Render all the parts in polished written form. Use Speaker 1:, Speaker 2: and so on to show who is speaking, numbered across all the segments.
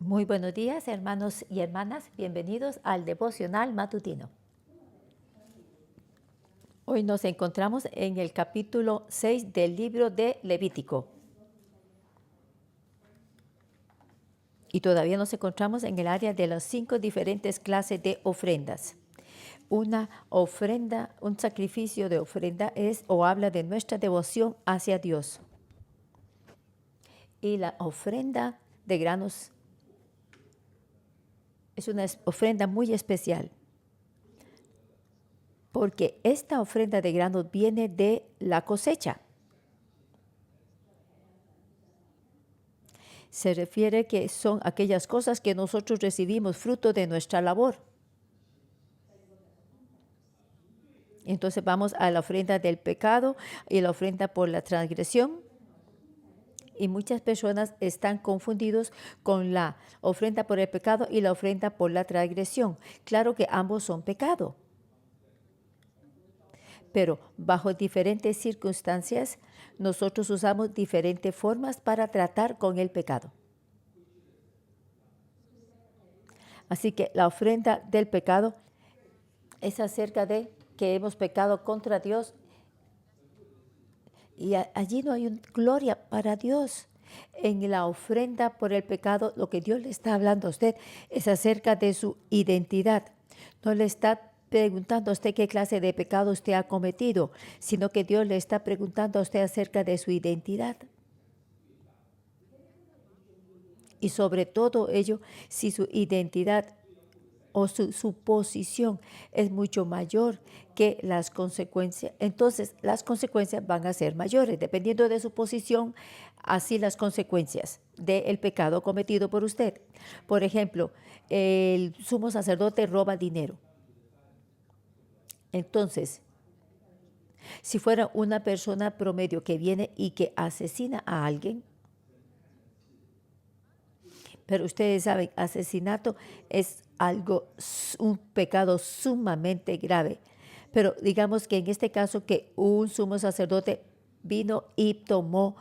Speaker 1: Muy buenos días, hermanos y hermanas. Bienvenidos al devocional matutino. Hoy nos encontramos en el capítulo 6 del libro de Levítico. Y todavía nos encontramos en el área de las 5 diferentes clases de ofrendas. Una ofrenda, un sacrificio de ofrenda es o habla de nuestra devoción hacia Dios. Y la ofrenda de granos es una ofrenda muy especial, porque esta ofrenda de granos viene de la cosecha. Se refiere que son aquellas cosas que nosotros recibimos fruto de nuestra labor. Entonces vamos a la ofrenda del pecado y la ofrenda por la transgresión. Y muchas personas están confundidos con la ofrenda por el pecado y la ofrenda por la transgresión. Claro que ambos son pecado, pero bajo diferentes circunstancias nosotros usamos diferentes formas para tratar con el pecado. Así que la ofrenda del pecado es acerca de que hemos pecado contra Dios y allí no hay gloria para Dios. En la ofrenda por el pecado, lo que Dios le está hablando a usted es acerca de su identidad. No le está preguntando a usted qué clase de pecado usted ha cometido, sino que Dios le está preguntando a usted acerca de su identidad. Y sobre todo ello, si su identidad o su posición es mucho mayor que las consecuencias, entonces las consecuencias van a ser mayores. Dependiendo de su posición, así las consecuencias del pecado cometido por usted. Por ejemplo, el sumo sacerdote roba dinero. Entonces, si fuera una persona promedio que viene y que asesina a alguien, pero ustedes saben, asesinato es un pecado sumamente grave. Pero digamos que en este caso que un sumo sacerdote vino y tomó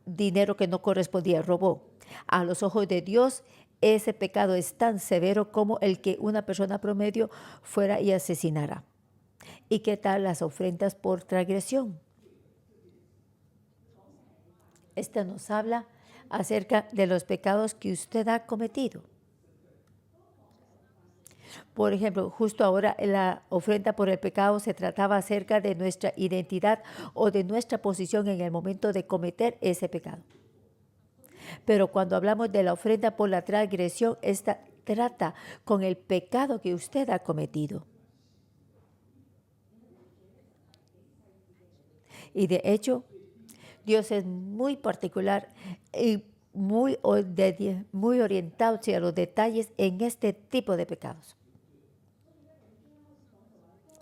Speaker 1: dinero que no correspondía, robó. A los ojos de Dios, ese pecado es tan severo como el que una persona promedio fuera y asesinara. ¿Y qué tal las ofrendas por transgresión? Esta nos habla acerca de los pecados que usted ha cometido. Por ejemplo, justo ahora la ofrenda por el pecado se trataba acerca de nuestra identidad o de nuestra posición en el momento de cometer ese pecado. Pero cuando hablamos de la ofrenda por la transgresión, esta trata con el pecado que usted ha cometido. Y de hecho, Dios es muy particular y muy orientado hacia los detalles en este tipo de pecados.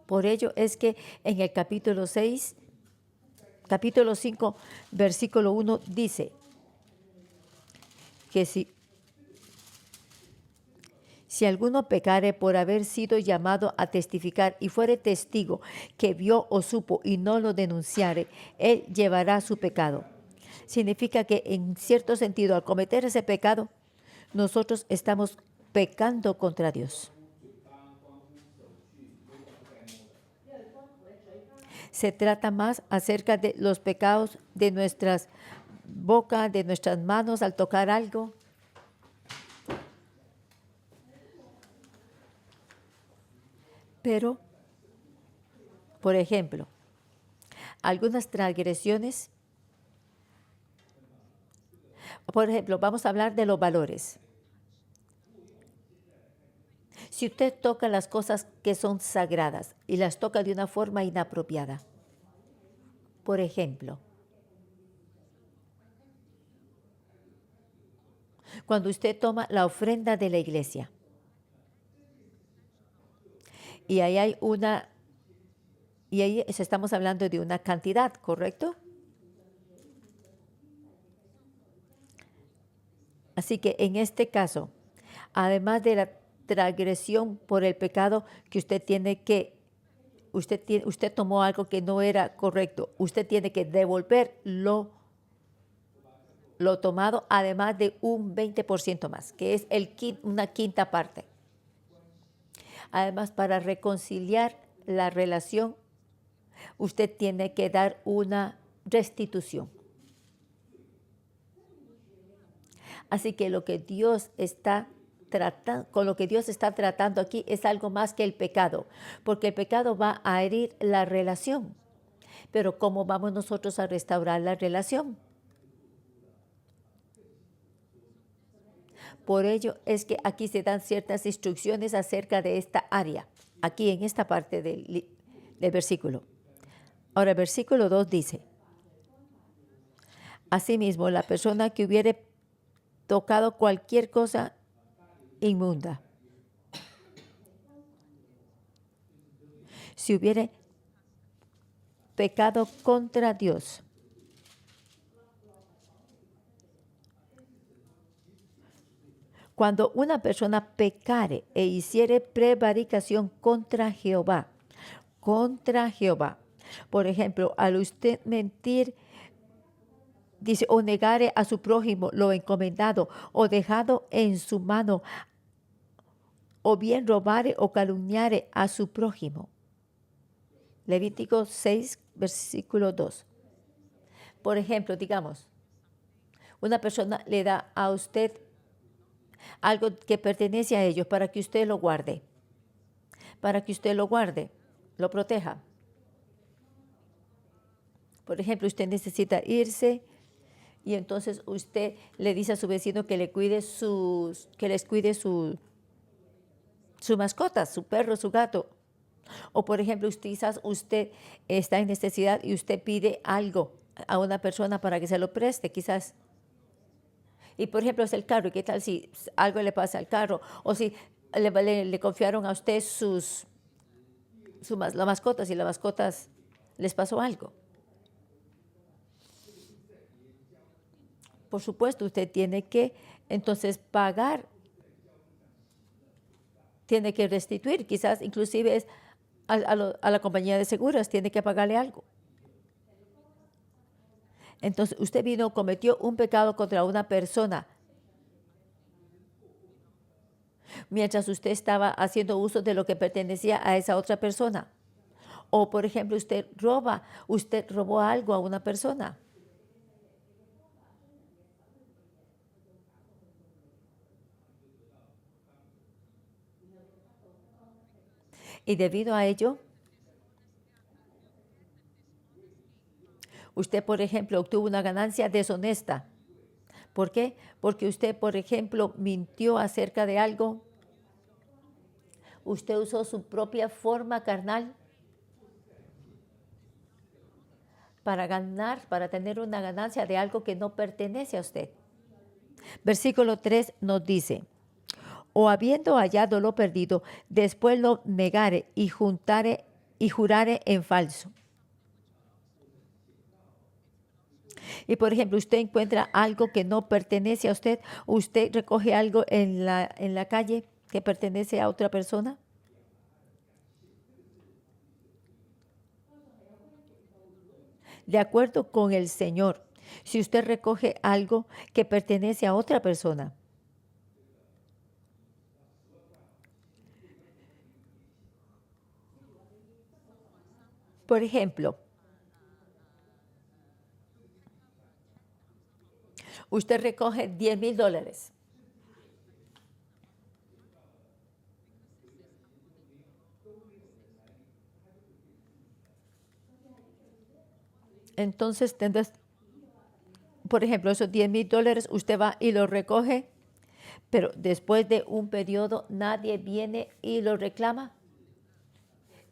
Speaker 1: Por ello es que en el capítulo 5, versículo 1 dice que si alguno pecare por haber sido llamado a testificar y fuere testigo que vio o supo y no lo denunciare, él llevará su pecado. Significa que en cierto sentido, al cometer ese pecado, nosotros estamos pecando contra Dios. Se trata más acerca de los pecados de nuestras bocas, de nuestras manos al tocar algo. Pero, por ejemplo, algunas transgresiones, por ejemplo, vamos a hablar de los valores. Si usted toca las cosas que son sagradas y las toca de una forma inapropiada, por ejemplo, cuando usted toma la ofrenda de la iglesia y ahí estamos hablando de una cantidad, ¿correcto? Así que en este caso, además de la transgresión por el pecado que usted tomó algo que no era correcto, usted tiene que devolverlo. lo tomado, además de un 20% más, que es una quinta parte. Además, para reconciliar la relación, usted tiene que dar una restitución. Así que lo que Dios está tratando, con lo que Dios está tratando aquí es algo más que el pecado, porque el pecado va a herir la relación. Pero ¿cómo vamos nosotros a restaurar la relación? Por ello es que aquí se dan ciertas instrucciones acerca de esta área, aquí en esta parte del versículo. Ahora el versículo 2 dice, asimismo, la persona que hubiere tocado cualquier cosa inmunda, si hubiere pecado contra Dios, cuando una persona pecare e hiciere prevaricación contra Jehová, por ejemplo, al usted mentir, dice, o negare a su prójimo lo encomendado, o dejado en su mano, o bien robare o calumniare a su prójimo. Levítico 6, versículo 2. Por ejemplo, digamos, una persona le da a usted algo que pertenece a ellos para que usted lo guarde, lo proteja. Por ejemplo, usted necesita irse y entonces usted le dice a su vecino que les cuide su mascota, su perro, su gato. O por ejemplo, quizás usted está en necesidad y usted pide algo a una persona para que se lo preste, quizás. Y por ejemplo, es el carro. ¿Y qué tal si algo le pasa al carro? O si le confiaron a usted las mascotas y las mascotas les pasó algo. Por supuesto, usted tiene que entonces pagar, tiene que restituir, quizás inclusive es a la compañía de seguros, tiene que pagarle algo. Entonces, usted cometió un pecado contra una persona mientras usted estaba haciendo uso de lo que pertenecía a esa otra persona. O, por ejemplo, usted robó algo a una persona. Y debido a ello, usted, por ejemplo, obtuvo una ganancia deshonesta. ¿Por qué? Porque usted, por ejemplo, mintió acerca de algo. Usted usó su propia forma carnal para ganar, para tener una ganancia de algo que no pertenece a usted. Versículo 3 nos dice, o habiendo hallado lo perdido, después lo negare y jurare en falso. Y por ejemplo, usted encuentra algo que no pertenece a usted, usted recoge algo en la calle que pertenece a otra persona. De acuerdo con el Señor, si usted recoge algo que pertenece a otra persona, por ejemplo, usted recoge $10,000. Entonces, por ejemplo, esos $10,000 usted va y los recoge, pero después de un periodo nadie viene y lo reclama.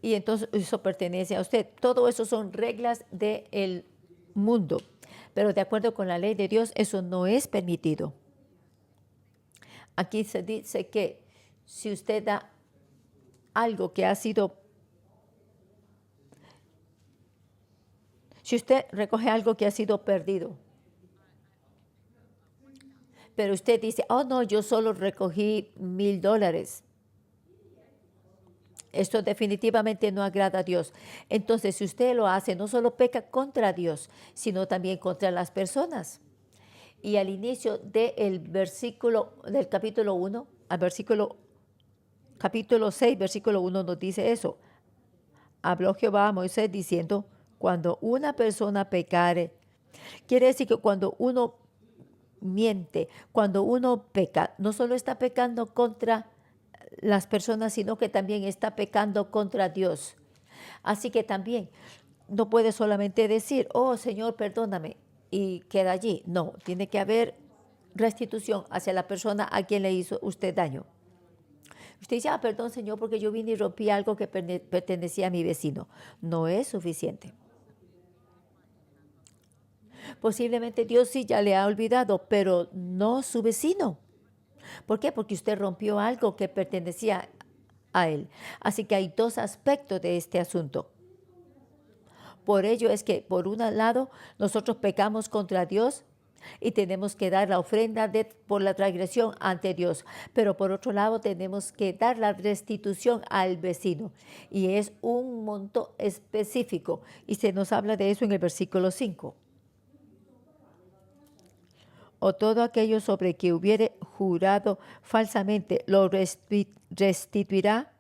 Speaker 1: Y entonces eso pertenece a usted. Todo eso son reglas del mundo. Pero de acuerdo con la ley de Dios, eso no es permitido. Aquí se dice que si usted da algo que ha sido, si usted recoge algo que ha sido perdido, pero usted dice, oh no, yo solo recogí $1,000. Esto definitivamente no agrada a Dios. Entonces, si usted lo hace, no solo peca contra Dios, sino también contra las personas. Y al inicio del capítulo 1, capítulo 6, versículo 1 nos dice eso. Habló Jehová a Moisés diciendo, cuando una persona pecare, quiere decir que cuando uno miente, cuando uno peca, no solo está pecando contra las personas, sino que también está pecando contra Dios. Así que también no puede solamente decir, oh Señor, perdóname, y queda allí. No, tiene que haber restitución hacia la persona a quien le hizo usted daño. Usted dice, perdón Señor, porque yo vine y rompí algo que pertenecía a mi vecino. No es suficiente. Posiblemente Dios sí ya le ha olvidado, pero no su vecino. ¿Por qué? Porque usted rompió algo que pertenecía a él. Así que hay dos aspectos de este asunto. Por ello es que, por un lado, nosotros pecamos contra Dios y tenemos que dar la ofrenda por la transgresión ante Dios. Pero por otro lado, tenemos que dar la restitución al vecino. Y es un monto específico. Y se nos habla de eso en el versículo 5. O todo aquello sobre que hubiere jurado falsamente lo restituirá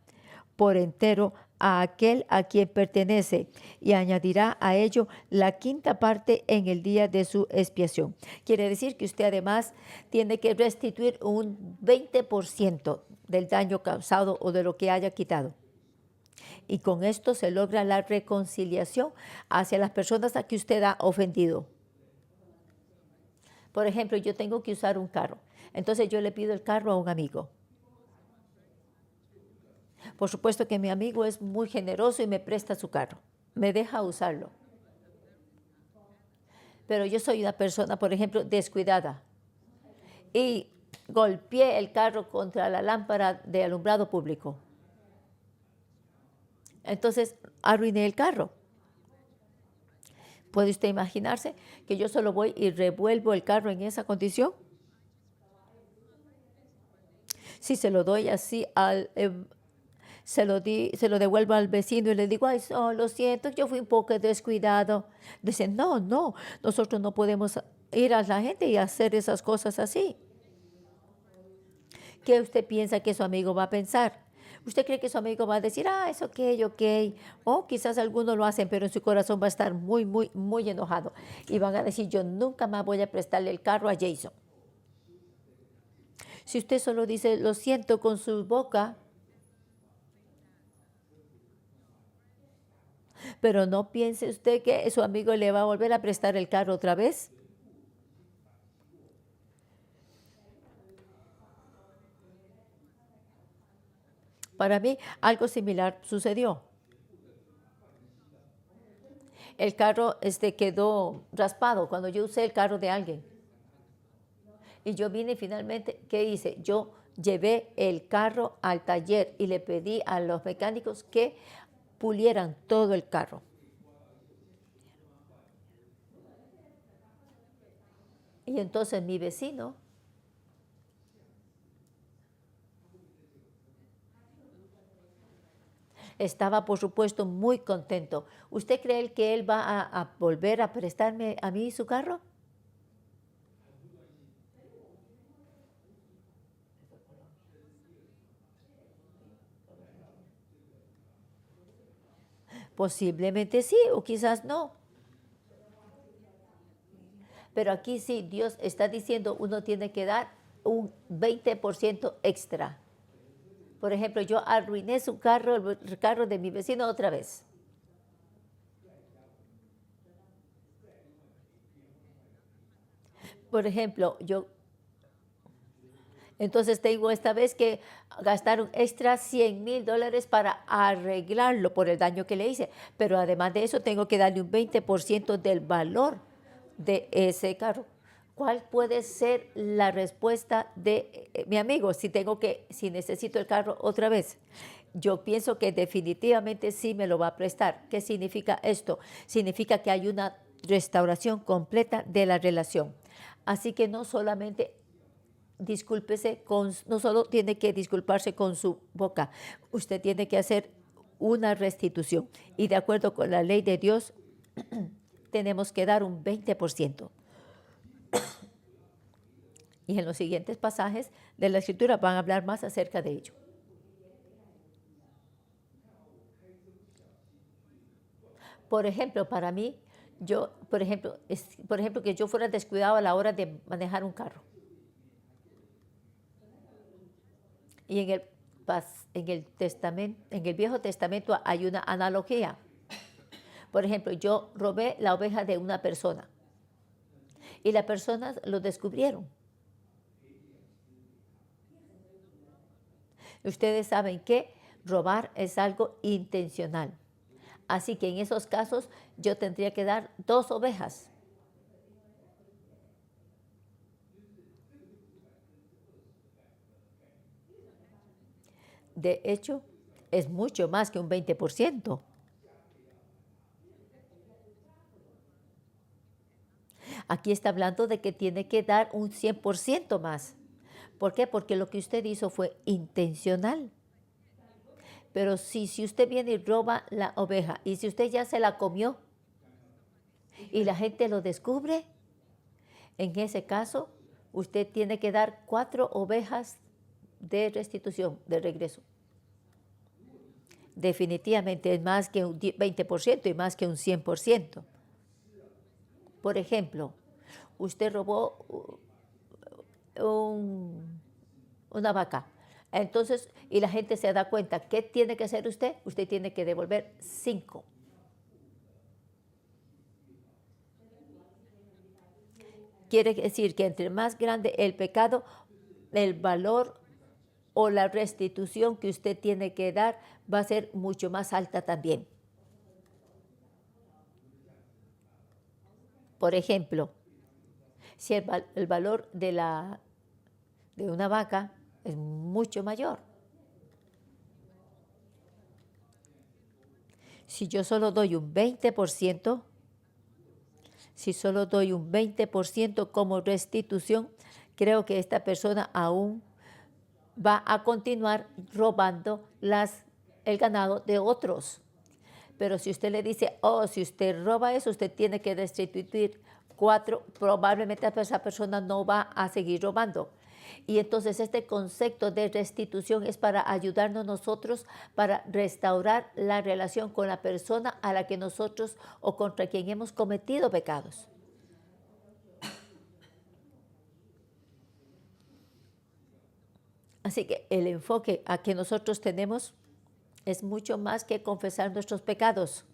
Speaker 1: por entero a aquel a quien pertenece y añadirá a ello la quinta parte en el día de su expiación. Quiere decir que usted además tiene que restituir un 20% del daño causado o de lo que haya quitado. Y con esto se logra la reconciliación hacia las personas a que usted ha ofendido. Por ejemplo, yo tengo que usar un carro. Entonces yo le pido el carro a un amigo. Por supuesto que mi amigo es muy generoso y me presta su carro. Me deja usarlo. Pero yo soy una persona, por ejemplo, descuidada. Y golpeé el carro contra la lámpara de alumbrado público. Entonces arruiné el carro. ¿Puede usted imaginarse que yo solo voy y revuelvo el carro en esa condición? Si se lo doy así se lo devuelvo al vecino y le digo, ay, lo siento, yo fui un poco descuidado. Dicen, no, nosotros no podemos ir a la gente y hacer esas cosas así. ¿Qué usted piensa que su amigo va a pensar? ¿Usted cree que su amigo va a decir, es ok? O quizás algunos lo hacen, pero en su corazón va a estar muy, muy, muy enojado. Y van a decir, yo nunca más voy a prestarle el carro a Jason. Si usted solo dice, lo siento con su boca, pero no piense usted que su amigo le va a volver a prestar el carro otra vez. Para mí, algo similar sucedió. El carro quedó raspado cuando yo usé el carro de alguien. Y yo vine finalmente, ¿qué hice? Yo llevé el carro al taller y le pedí a los mecánicos que pulieran todo el carro. Y entonces mi vecino estaba, por supuesto, muy contento. ¿Usted cree que él va a volver a prestarme a mí su carro? Posiblemente sí, o quizás no. Pero aquí sí, Dios está diciendo, uno tiene que dar un 20% extra. Por ejemplo, yo arruiné su carro, el carro de mi vecino otra vez. Por ejemplo, entonces tengo esta vez que gastar un extra $100,000 para arreglarlo por el daño que le hice. Pero además de eso, tengo que darle un 20% del valor de ese carro. ¿Cuál puede ser la respuesta de mi amigo si necesito el carro otra vez? Yo pienso que definitivamente sí me lo va a prestar. ¿Qué significa esto? Significa que hay una restauración completa de la relación. Así que no solamente no solo tiene que disculparse con su boca, usted tiene que hacer una restitución. Y de acuerdo con la ley de Dios, tenemos que dar un 20%. Y en los siguientes pasajes de la Escritura van a hablar más acerca de ello. Por ejemplo, para mí, por ejemplo, que yo fuera descuidado a la hora de manejar un carro. Y en el Viejo Testamento hay una analogía. Por ejemplo, yo robé la oveja de una persona y las personas lo descubrieron. Ustedes saben que robar es algo intencional. Así que en esos casos yo tendría que dar 2 ovejas. De hecho, es mucho más que un 20%. Aquí está hablando de que tiene que dar un 100% más. ¿Por qué? Porque lo que usted hizo fue intencional. Pero si usted viene y roba la oveja y si usted ya se la comió y la gente lo descubre, en ese caso usted tiene que dar 4 ovejas de restitución, de regreso. Definitivamente es más que un 20% y más que un 100%. Por ejemplo, usted robó una vaca. Entonces, y la gente se da cuenta, ¿qué tiene que hacer usted? Usted tiene que devolver 5. Quiere decir que entre más grande el pecado, el valor o la restitución que usted tiene que dar va a ser mucho más alta también. Por ejemplo, si el valor de una vaca es mucho mayor. Si yo solo doy un 20%, si solo doy un 20% como restitución, creo que esta persona aún va a continuar robando el ganado de otros. Pero si usted le dice, si usted roba eso, usted tiene que restituir 4, probablemente esa persona no va a seguir robando. Y entonces este concepto de restitución es para ayudarnos nosotros para restaurar la relación con la persona a la que nosotros o contra quien hemos cometido pecados. Así que el enfoque a que nosotros tenemos es mucho más que confesar nuestros pecados.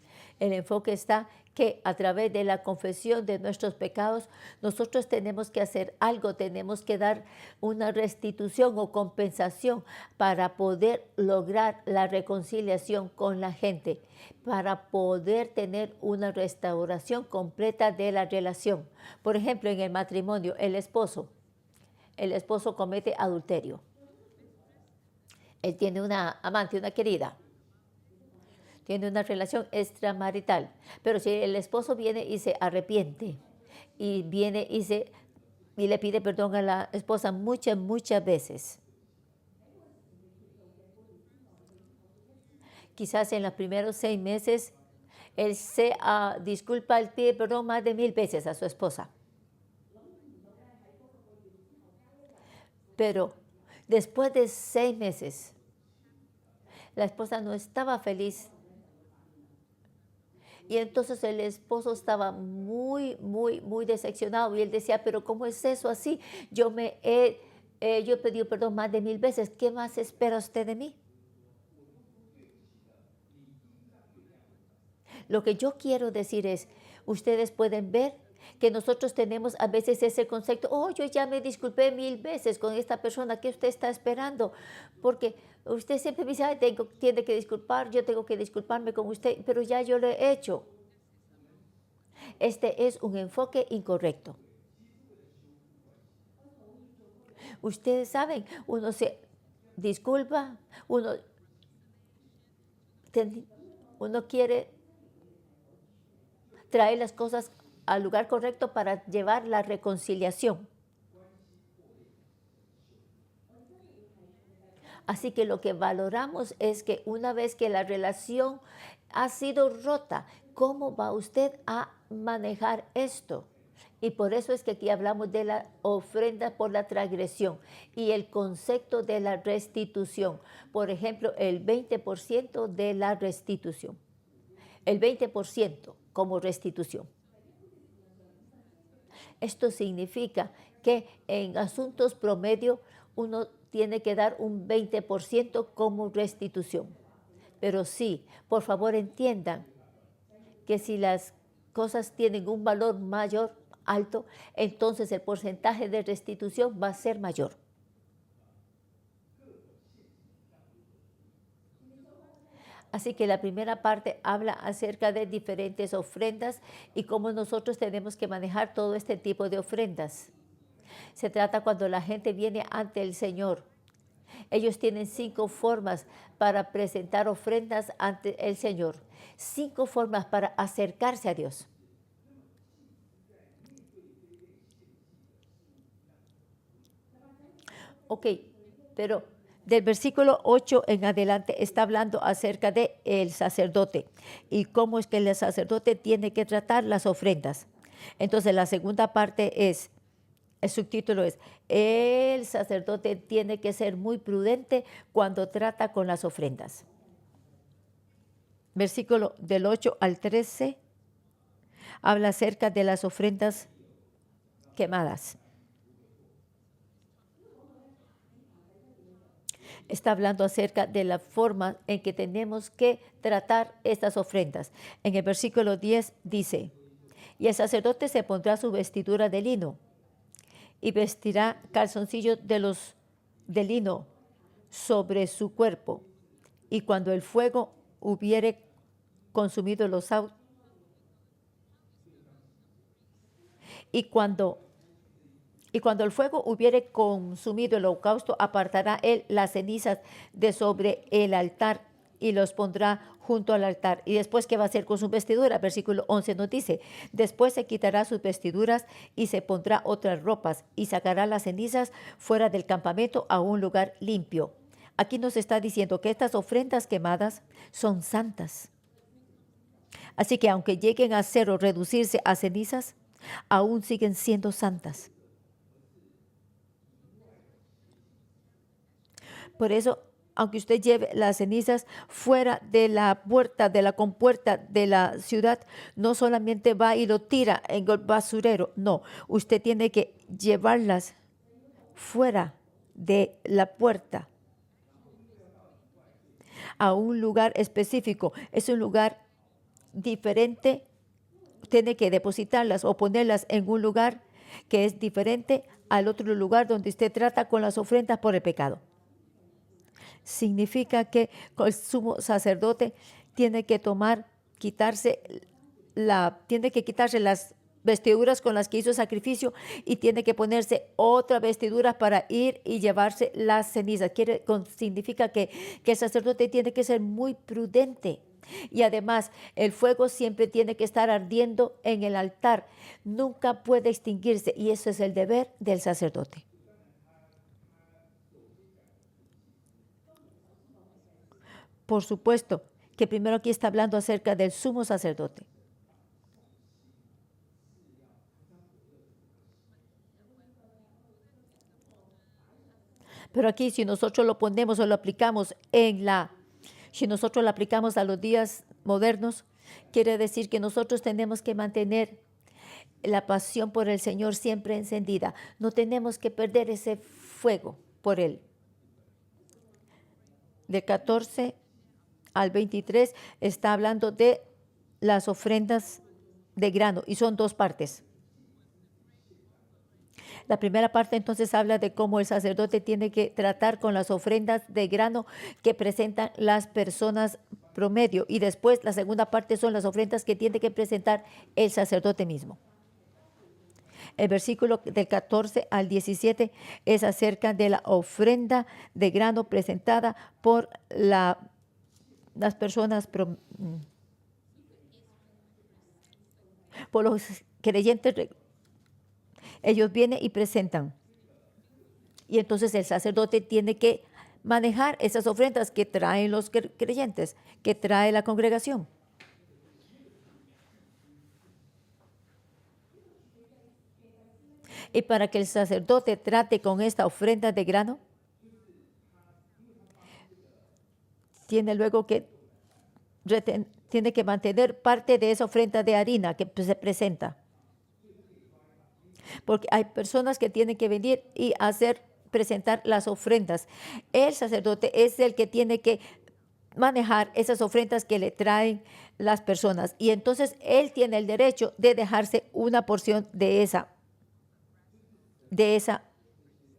Speaker 1: El enfoque está que a través de la confesión de nuestros pecados, nosotros tenemos que hacer algo, tenemos que dar una restitución o compensación para poder lograr la reconciliación con la gente, para poder tener una restauración completa de la relación. Por ejemplo, en el matrimonio, el esposo comete adulterio. Él tiene una amante, una querida. Tiene una relación extramarital. Pero si el esposo viene y se arrepiente y viene y le pide perdón a la esposa muchas veces, quizás en los primeros 6 meses él se disculpa, él pide perdón más de 1000 veces a su esposa. Pero después de 6 meses, la esposa no estaba feliz. Y entonces el esposo estaba muy decepcionado y él decía, pero ¿cómo es eso así? Yo he pedido perdón más de 1000 veces. ¿Qué más espera usted de mí? Lo que yo quiero decir es, ustedes pueden ver que nosotros tenemos a veces ese concepto, yo ya me disculpé 1000 veces con esta persona, ¿qué usted está esperando? Porque usted siempre me dice, tiene que disculpar, yo tengo que disculparme con usted, pero ya yo lo he hecho. Este es un enfoque incorrecto. Ustedes saben, uno se disculpa, uno quiere traer las cosas al lugar correcto para llevar la reconciliación. Así que lo que valoramos es que una vez que la relación ha sido rota, ¿cómo va usted a manejar esto? Y por eso es que aquí hablamos de la ofrenda por la transgresión y el concepto de la restitución. Por ejemplo, el 20% de la restitución. El 20% como restitución. Esto significa que en asuntos promedio uno tiene que dar un 20% como restitución. Pero sí, por favor entiendan que si las cosas tienen un valor mayor, alto, entonces el porcentaje de restitución va a ser mayor. Así que la primera parte habla acerca de diferentes ofrendas y cómo nosotros tenemos que manejar todo este tipo de ofrendas. Se trata cuando la gente viene ante el Señor. Ellos tienen 5 formas para presentar ofrendas ante el Señor. 5 formas para acercarse a Dios. Ok, pero del versículo 8 en adelante está hablando acerca de el sacerdote y cómo es que el sacerdote tiene que tratar las ofrendas. Entonces la segunda parte es, el subtítulo es, el sacerdote tiene que ser muy prudente cuando trata con las ofrendas. Versículo del 8 al 13 habla acerca de las ofrendas quemadas. Está hablando acerca de la forma en que tenemos que tratar estas ofrendas. En el versículo 10 dice, y el sacerdote se pondrá su vestidura de lino y vestirá calzoncillos de lino sobre su cuerpo. Y cuando el fuego hubiere consumido los y cuando el fuego hubiere consumido el holocausto, apartará él las cenizas de sobre el altar y los pondrá junto al altar. Y después, ¿qué va a hacer con sus vestiduras? Versículo 11 nos dice, después se quitará sus vestiduras y se pondrá otras ropas y sacará las cenizas fuera del campamento a un lugar limpio. Aquí nos está diciendo que estas ofrendas quemadas son santas. Así que aunque lleguen a ser o reducirse a cenizas, aún siguen siendo santas. Por eso, aunque usted lleve las cenizas fuera de la puerta, de la compuerta de la ciudad, no solamente va y lo tira en el basurero, no, usted tiene que llevarlas fuera de la puerta a un lugar específico. Es un lugar diferente, tiene que depositarlas o ponerlas en un lugar que es diferente al otro lugar donde usted trata con las ofrendas por el pecado. Significa que el sumo sacerdote tiene que tiene que quitarse las vestiduras con las que hizo sacrificio y tiene que ponerse otra vestidura para ir y llevarse las cenizas. Significa que el sacerdote tiene que ser muy prudente. Y además, el fuego siempre tiene que estar ardiendo en el altar. Nunca puede extinguirse y eso es el deber del sacerdote. Por supuesto que primero aquí está hablando acerca del sumo sacerdote. Pero aquí si nosotros lo ponemos o lo aplicamos si nosotros lo aplicamos a los días modernos, quiere decir que nosotros tenemos que mantener la pasión por el Señor siempre encendida. No tenemos que perder ese fuego por Él. De 14 al 23 está hablando de las ofrendas de grano y son 2 partes. La primera parte entonces habla de cómo el sacerdote tiene que tratar con las ofrendas de grano que presentan las personas promedio y después la segunda parte son las ofrendas que tiene que presentar el sacerdote mismo. El versículo del 14 al 17 es acerca de la ofrenda de grano presentada por las personas, por los creyentes. Ellos vienen y presentan. Y entonces el sacerdote tiene que manejar esas ofrendas que traen los creyentes, que trae la congregación. Y para que el sacerdote trate con esta ofrenda de grano, tiene luego que tiene que mantener parte de esa ofrenda de harina que se presenta. Porque hay personas que tienen que venir y presentar las ofrendas. El sacerdote es el que tiene que manejar esas ofrendas que le traen las personas. Y entonces él tiene el derecho de dejarse una porción de esa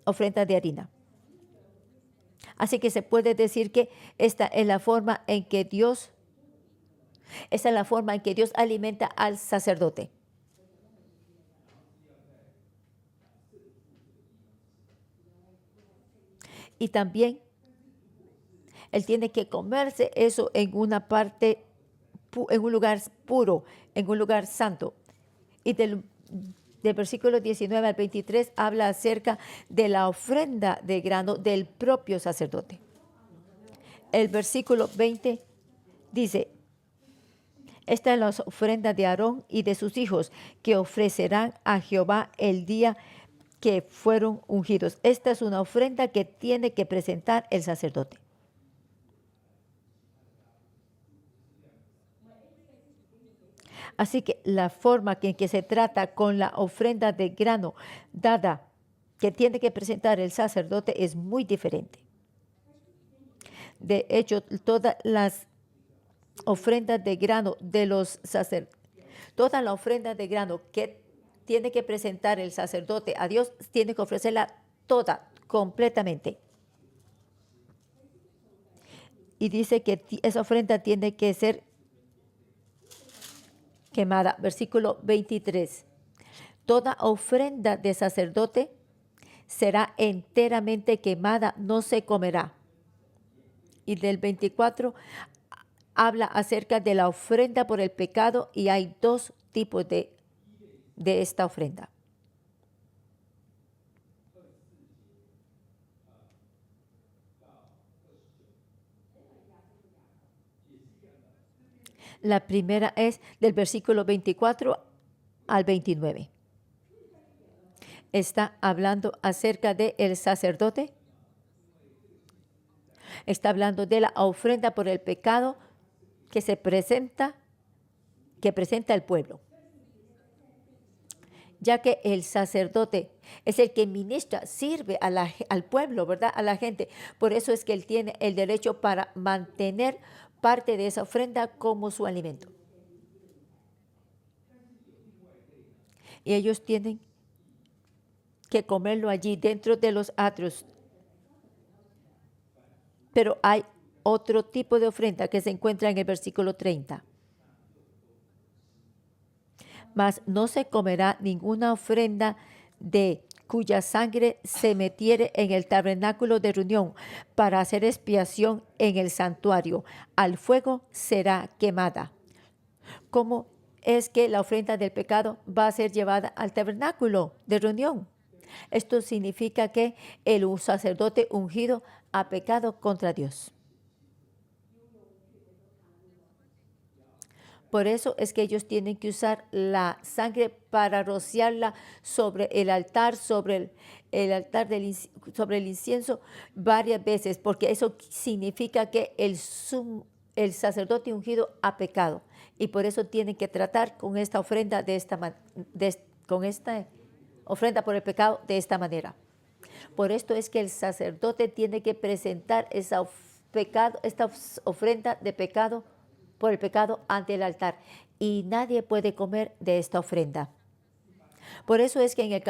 Speaker 1: ofrenda de harina. Así que se puede decir que esta es la forma en que Dios alimenta al sacerdote. Y también él tiene que comerse eso en una parte, en un lugar puro, en un lugar santo. Y del versículo 19 al 23 habla acerca de la ofrenda de grano del propio sacerdote. El versículo 20 dice: esta es la ofrenda de Aarón y de sus hijos que ofrecerán a Jehová el día que fueron ungidos. Esta es una ofrenda que tiene que presentar el sacerdote. Así que la forma en que se trata con la ofrenda de grano dada que tiene que presentar el sacerdote es muy diferente. De hecho, todas las ofrendas de grano de los sacerdotes, toda la ofrenda de grano que tiene que presentar el sacerdote a Dios, tiene que ofrecerla toda, completamente. Y dice que esa ofrenda tiene que ser quemada. Versículo 23. Toda ofrenda de sacerdote será enteramente quemada, no se comerá. Y del 24 habla acerca de la ofrenda por el pecado y hay dos tipos de esta ofrenda. La primera es del versículo 24 al 29. Está hablando acerca del sacerdote. Está hablando de la ofrenda por el pecado que presenta el pueblo. Ya que el sacerdote es el que ministra, sirve al pueblo, ¿verdad? A la gente. Por eso es que él tiene el derecho para mantener parte de esa ofrenda como su alimento. Y ellos tienen que comerlo allí dentro de los atrios. Pero hay otro tipo de ofrenda que se encuentra en el versículo 30. Mas no se comerá ninguna ofrenda de cuya sangre se metiere en el tabernáculo de reunión para hacer expiación en el santuario. Al fuego será quemada. ¿Cómo es que la ofrenda del pecado va a ser llevada al tabernáculo de reunión? Esto significa que el sacerdote ungido ha pecado contra Dios. Por eso es que ellos tienen que usar la sangre para rociarla sobre el altar, sobre el altar sobre el incienso varias veces, porque eso significa que el sacerdote ungido ha pecado. Y por eso tienen que tratar con esta ofrenda con esta ofrenda por el pecado de esta manera. Por esto es que el sacerdote tiene que presentar esta ofrenda de pecado por el pecado ante el altar, y nadie puede comer de esta ofrenda. Por eso es que en el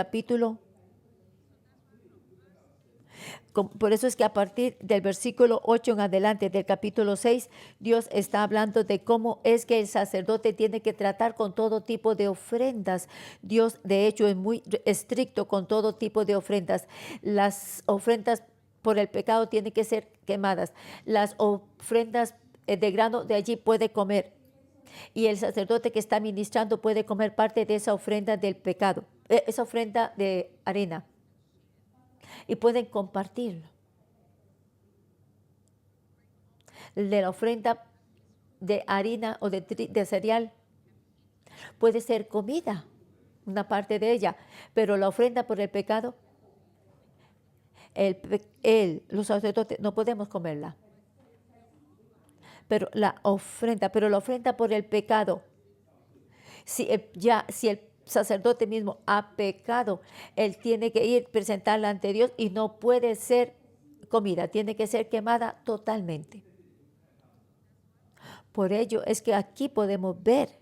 Speaker 1: por eso es que a partir del versículo 8 en adelante del capítulo 6, Dios está hablando de cómo es que el sacerdote tiene que tratar con todo tipo de ofrendas. Dios, de hecho, es muy estricto con todo tipo de ofrendas. Las ofrendas por el pecado tienen que ser quemadas. Las ofrendas de grano de allí puede comer. Y el sacerdote que está ministrando puede comer parte de esa ofrenda del pecado, esa ofrenda de harina. Y pueden compartirlo. De la ofrenda de harina o de cereal puede ser comida. una parte de ella, pero la ofrenda por el pecado, los sacerdotes no podemos comerla. Pero la ofrenda por el pecado, si el sacerdote mismo ha pecado, él tiene que ir presentarla ante Dios y no puede ser comida, tiene que ser quemada totalmente. Por ello es que aquí podemos ver,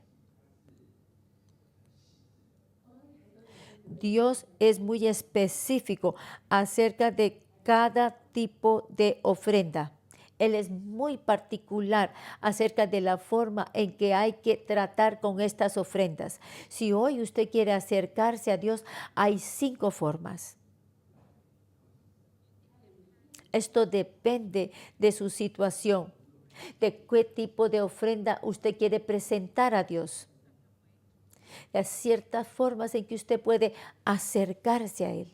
Speaker 1: Dios es muy específico acerca de cada tipo de ofrenda. Él es muy particular acerca de la forma en que hay que tratar con estas ofrendas. Si hoy usted quiere acercarse a Dios, hay 5 formas. Esto depende de su situación, de qué tipo de ofrenda usted quiere presentar a Dios. Hay ciertas formas en que usted puede acercarse a Él.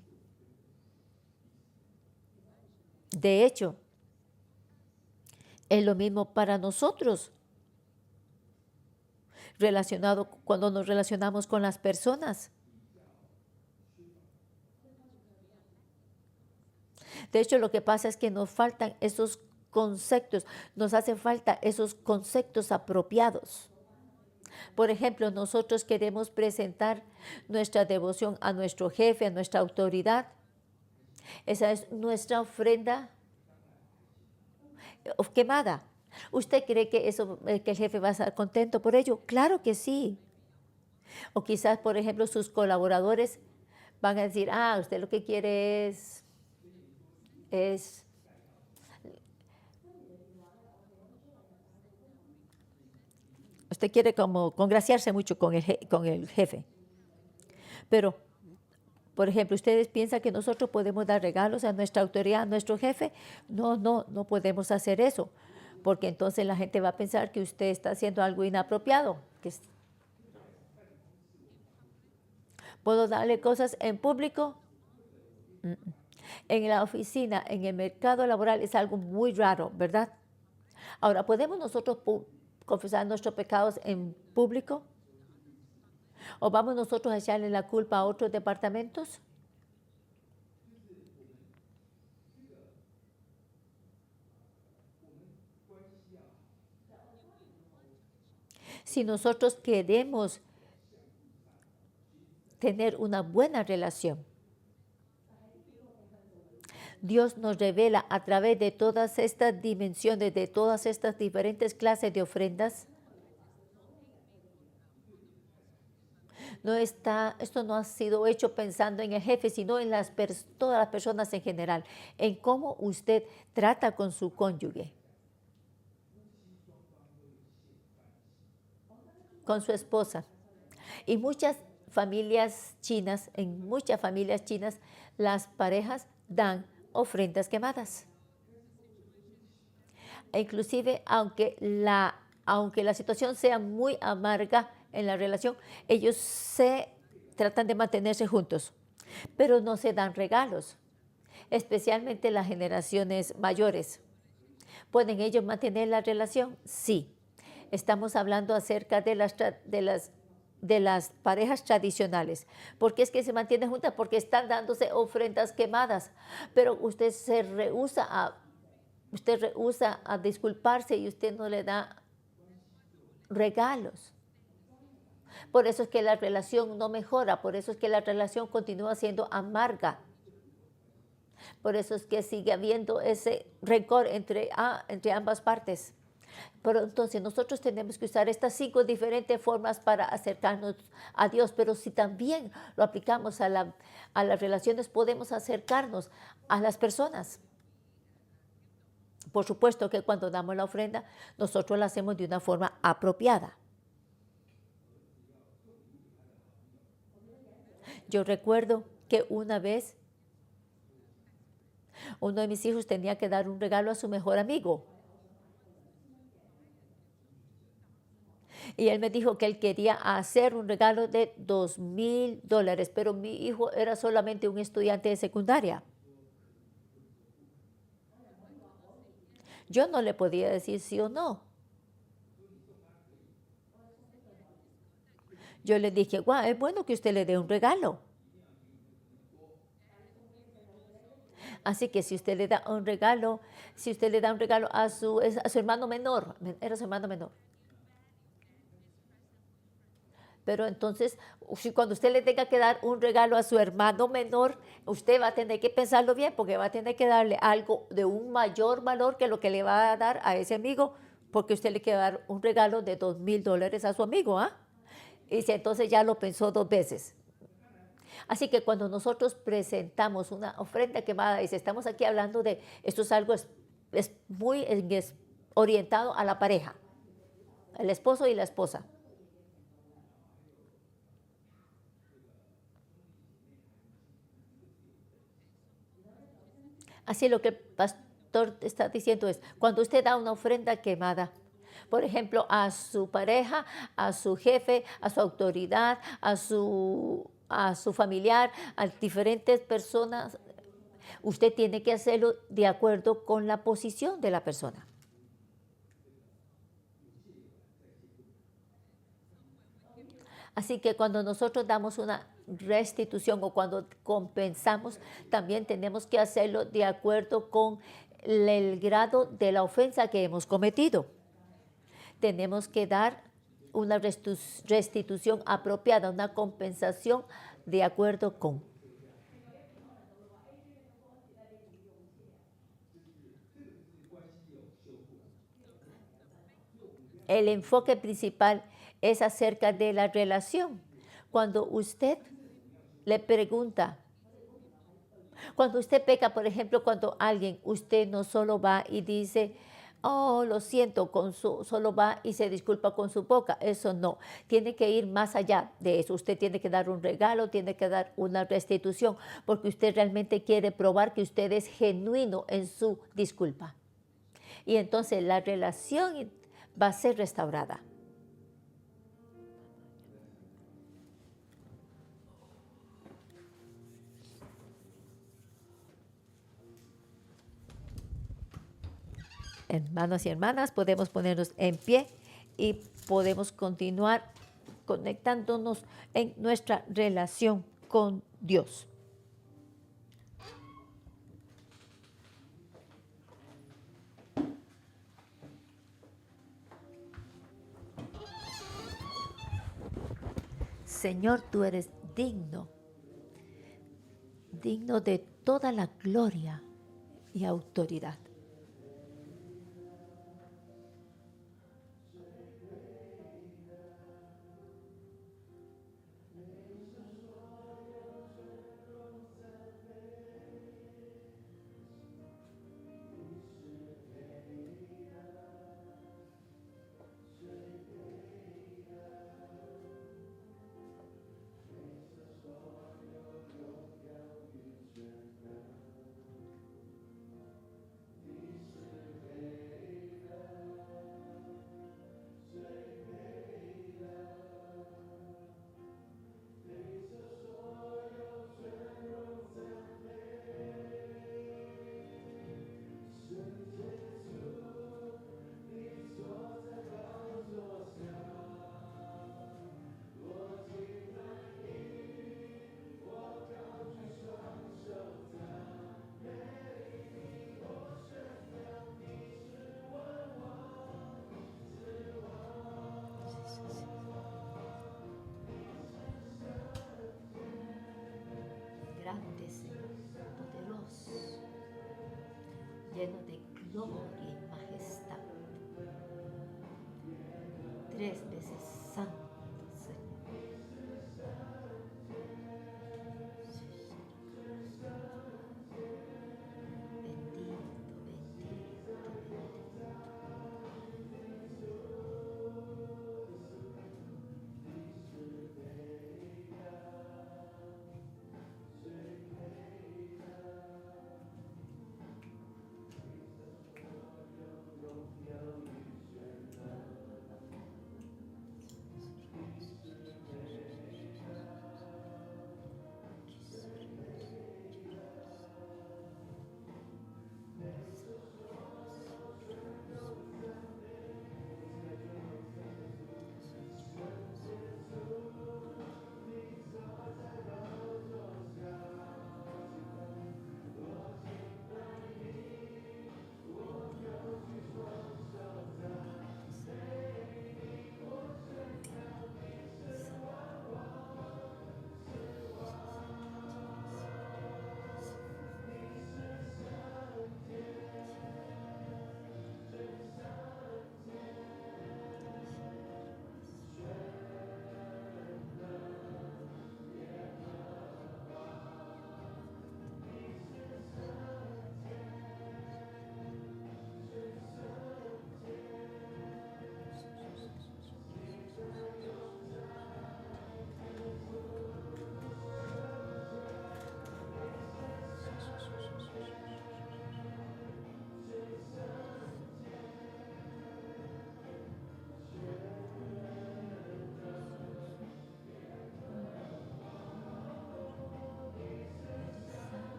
Speaker 1: De hecho, es lo mismo para nosotros, relacionado cuando nos relacionamos con las personas. De hecho, lo que pasa es que nos faltan esos conceptos, nos hace falta esos conceptos apropiados. Por ejemplo, nosotros queremos presentar nuestra devoción a nuestro jefe, a nuestra autoridad. Esa es nuestra ofrenda quemada. ¿Usted cree que que el jefe va a estar contento por ello? Claro que sí. O quizás, por ejemplo, sus colaboradores van a decir, usted lo que quiere es usted quiere como congraciarse mucho con el jefe. Pero, por ejemplo, ¿ustedes piensan que nosotros podemos dar regalos a nuestra autoridad, a nuestro jefe? No, no podemos hacer eso, porque entonces la gente va a pensar que usted está haciendo algo inapropiado. ¿Puedo darle cosas en público? En la oficina, en el mercado laboral es algo muy raro, ¿verdad? Ahora, ¿podemos nosotros confesar nuestros pecados en público? ¿O vamos nosotros a echarle la culpa a otros departamentos? Si nosotros queremos tener una buena relación, Dios nos revela a través de todas estas dimensiones, de todas estas diferentes clases de ofrendas. Esto no ha sido hecho pensando en el jefe, sino en todas las personas en general, en cómo usted trata con su cónyuge, con su esposa. Y en muchas familias chinas, las parejas dan ofrendas quemadas. E inclusive, aunque la situación sea muy amarga en la relación, ellos se tratan de mantenerse juntos, pero no se dan regalos, especialmente las generaciones mayores. ¿Pueden ellos mantener la relación? Sí. Estamos hablando acerca de las parejas tradicionales. ¿Por qué es que se mantienen juntas? Porque están dándose ofrendas quemadas, pero usted rehúsa a disculparse y usted no le da regalos. Por eso es que la relación no mejora, por eso es que la relación continúa siendo amarga. Por eso es que sigue habiendo ese rencor entre ambas partes. Pero entonces nosotros tenemos que usar estas 5 diferentes formas para acercarnos a Dios, pero si también lo aplicamos a las relaciones, podemos acercarnos a las personas. Por supuesto que cuando damos la ofrenda, nosotros la hacemos de una forma apropiada. Yo recuerdo que una vez uno de mis hijos tenía que dar un regalo a su mejor amigo. Y él me dijo que él quería hacer un regalo de $2,000, pero mi hijo era solamente un estudiante de secundaria. Yo no le podía decir sí o no. yo le dije, guau, es bueno que usted le dé un regalo. Así que si usted le da un regalo, si usted le da un regalo a su hermano menor, era su hermano menor. Pero entonces, si cuando usted le tenga que dar un regalo a su hermano menor, usted va a tener que pensarlo bien porque va a tener que darle algo de un mayor valor que lo que le va a dar a ese amigo, porque usted le quiere dar un regalo de $2,000 a su amigo, ¿ah? Y si entonces ya lo pensó 2 veces. Así que cuando nosotros presentamos una ofrenda quemada, y si estamos aquí hablando de, esto es algo, es muy orientado a la pareja, el esposo y la esposa. Así lo que el pastor está diciendo es, cuando usted da una ofrenda quemada, por ejemplo, a su pareja, a su jefe, a su autoridad, a su familiar, a diferentes personas, usted tiene que hacerlo de acuerdo con la posición de la persona. Así que cuando nosotros damos una restitución o cuando compensamos, también tenemos que hacerlo de acuerdo con el grado de la ofensa que hemos cometido. Tenemos que dar una restitución apropiada, una compensación de acuerdo con. El enfoque principal es acerca de la relación. Cuando usted le pregunta, cuando usted peca, por ejemplo, cuando alguien, usted no solo va y dice, oh, lo siento, solo va y se disculpa con su boca. Eso no. Tiene que ir más allá de eso. Usted tiene que dar un regalo, tiene que dar una restitución, porque usted realmente quiere probar que usted es genuino en su disculpa. Y entonces la relación va a ser restaurada. Hermanos y hermanas, podemos ponernos en pie y podemos continuar conectándonos en nuestra relación con Dios. Señor, tú eres digno, digno de toda la gloria y autoridad. Grande, Señor, poderoso, lleno de gloria y majestad. 3 veces santo, Señor. Bendito, bendito, bendito.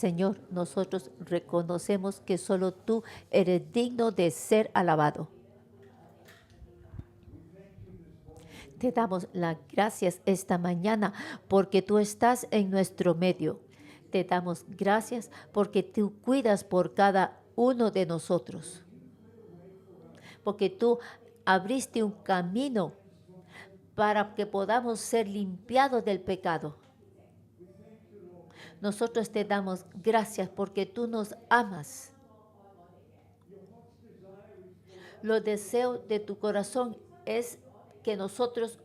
Speaker 1: Señor, nosotros reconocemos que solo tú eres digno de ser alabado. Te damos las gracias esta mañana porque tú estás en nuestro medio. Te damos gracias porque tú cuidas por cada uno de nosotros. Porque tú abriste un camino para que podamos ser limpiados del pecado. Nosotros te damos gracias porque tú nos amas. Los deseos de tu corazón es que nosotros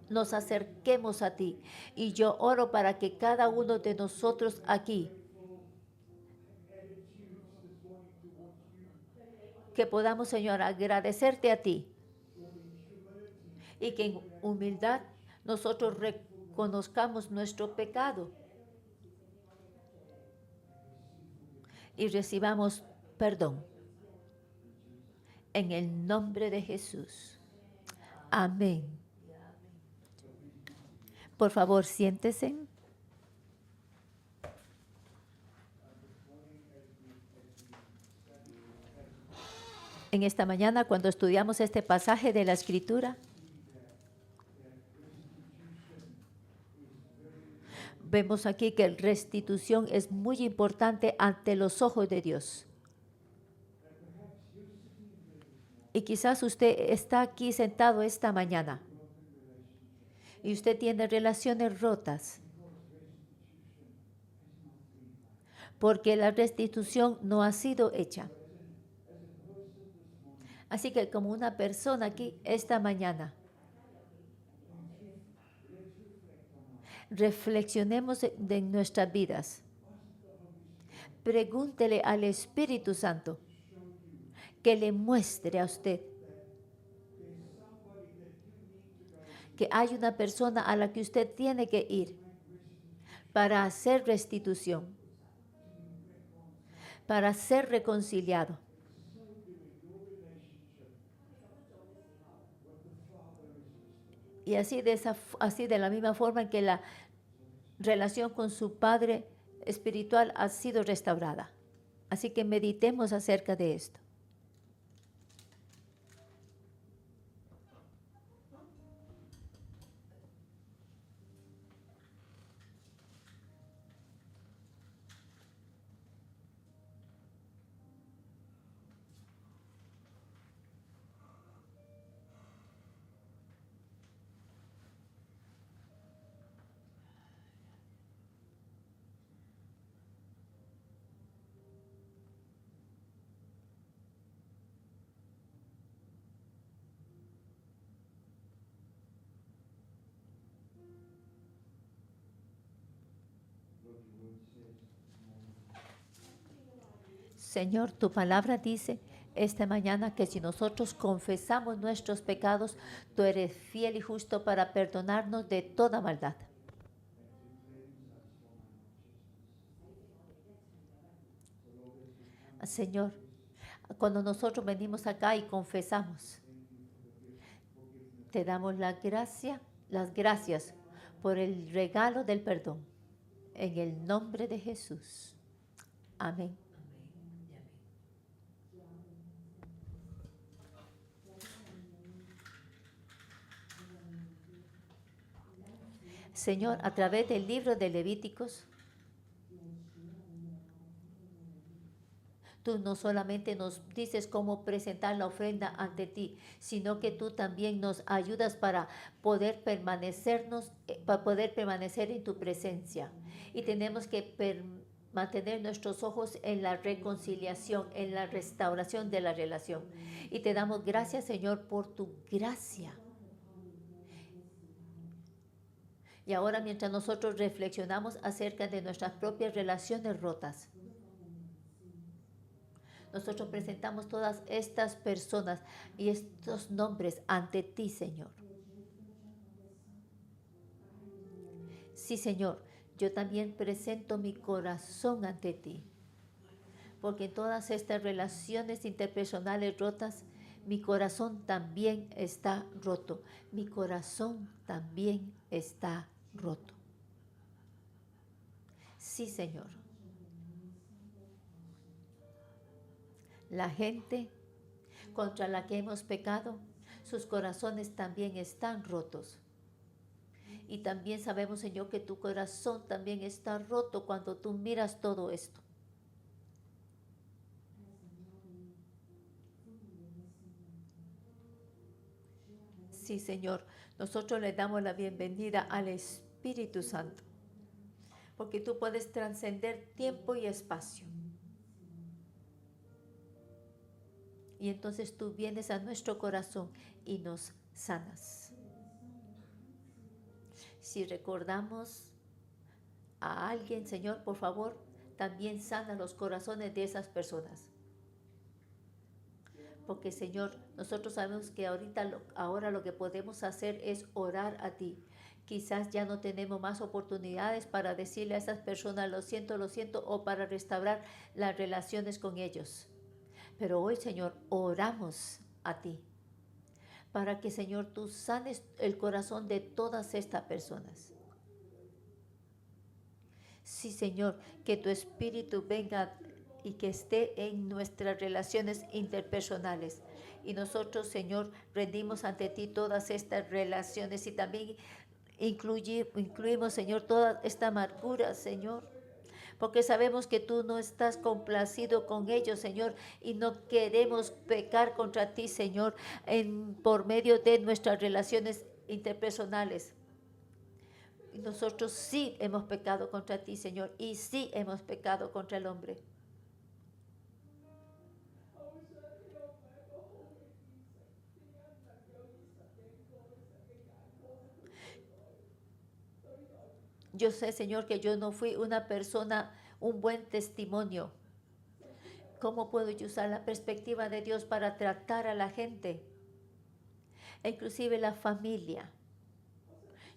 Speaker 1: nos acerquemos a ti. Y yo oro para que cada uno de nosotros aquí, que podamos, Señor, agradecerte a ti. Y que en humildad nosotros reconozcamos nuestro pecado. Y recibamos perdón. En el nombre de Jesús. Amén. Por favor, siéntese. En esta mañana, cuando estudiamos este pasaje de la Escritura, vemos aquí que la restitución es muy importante ante los ojos de Dios. Y quizás usted está aquí sentado esta mañana y usted tiene relaciones rotas porque la restitución no ha sido hecha. Así que como una persona aquí esta mañana, reflexionemos de nuestras vidas. Pregúntele al Espíritu Santo que le muestre a usted que hay una persona a la que usted tiene que ir para hacer restitución, para ser reconciliado. Y así de la misma forma en que la relación con su Padre espiritual ha sido restaurada. Así que meditemos acerca de esto. Señor, tu palabra dice esta mañana que si nosotros confesamos nuestros pecados, tú eres fiel y justo para perdonarnos de toda maldad. Señor, cuando nosotros venimos acá y confesamos, te damos las gracias por el regalo del perdón. En el nombre de Jesús. Amén. Señor, a través del libro de Levíticos, tú no solamente nos dices cómo presentar la ofrenda ante ti, sino que tú también nos ayudas para poder permanecer en tu presencia. Y tenemos que mantener nuestros ojos en la reconciliación, en la restauración de la relación. Y te damos gracias, Señor, por tu gracia. Y ahora, mientras nosotros reflexionamos acerca de nuestras propias relaciones rotas, nosotros presentamos todas estas personas y estos nombres ante ti, Señor. Sí, Señor, yo también presento mi corazón ante ti, porque en todas estas relaciones interpersonales rotas, mi corazón también está roto. Mi corazón también está roto. Sí, Señor. La gente contra la que hemos pecado, sus corazones también están rotos. Y también sabemos, Señor, que tu corazón también está roto cuando tú miras todo esto. Sí, Señor, nosotros le damos la bienvenida al Espíritu Santo, porque tú puedes trascender tiempo y espacio. Y entonces tú vienes a nuestro corazón y nos sanas. Si recordamos a alguien, Señor, por favor, también sana los corazones de esas personas. Porque, Señor, nosotros sabemos que ahora lo que podemos hacer es orar a ti. Quizás ya no tenemos más oportunidades para decirle a esas personas lo siento, o para restaurar las relaciones con ellos. Pero hoy, Señor, oramos a ti para que, Señor, tú sanes el corazón de todas estas personas. Sí, Señor, que tu Espíritu venga y que esté en nuestras relaciones interpersonales. Y nosotros, Señor, rendimos ante ti todas estas relaciones y también incluimos, Señor, toda esta amargura, Señor, porque sabemos que tú no estás complacido con ellos, Señor, y no queremos pecar contra ti, Señor, por medio de nuestras relaciones interpersonales. Y nosotros sí hemos pecado contra ti, Señor, y sí hemos pecado contra el hombre. Yo sé, Señor, que yo no fui una persona, un buen testimonio. ¿Cómo puedo yo usar la perspectiva de Dios para tratar a la gente? E inclusive la familia.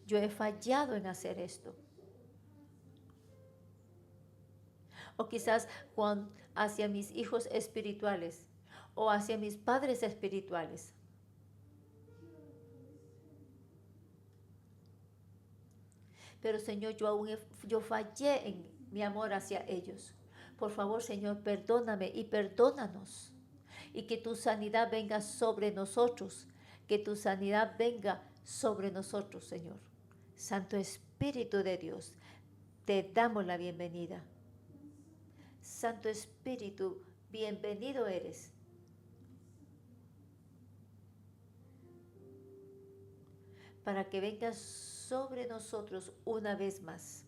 Speaker 1: Yo he fallado en hacer esto. O quizás hacia mis hijos espirituales o hacia mis padres espirituales. Pero, Señor, yo fallé en mi amor hacia ellos. Por favor, Señor, perdóname y perdónanos. Y que tu sanidad venga sobre nosotros. Que tu sanidad venga sobre nosotros, Señor. Santo Espíritu de Dios, te damos la bienvenida. Santo Espíritu, bienvenido eres. Para que vengas sobre nosotros una vez más.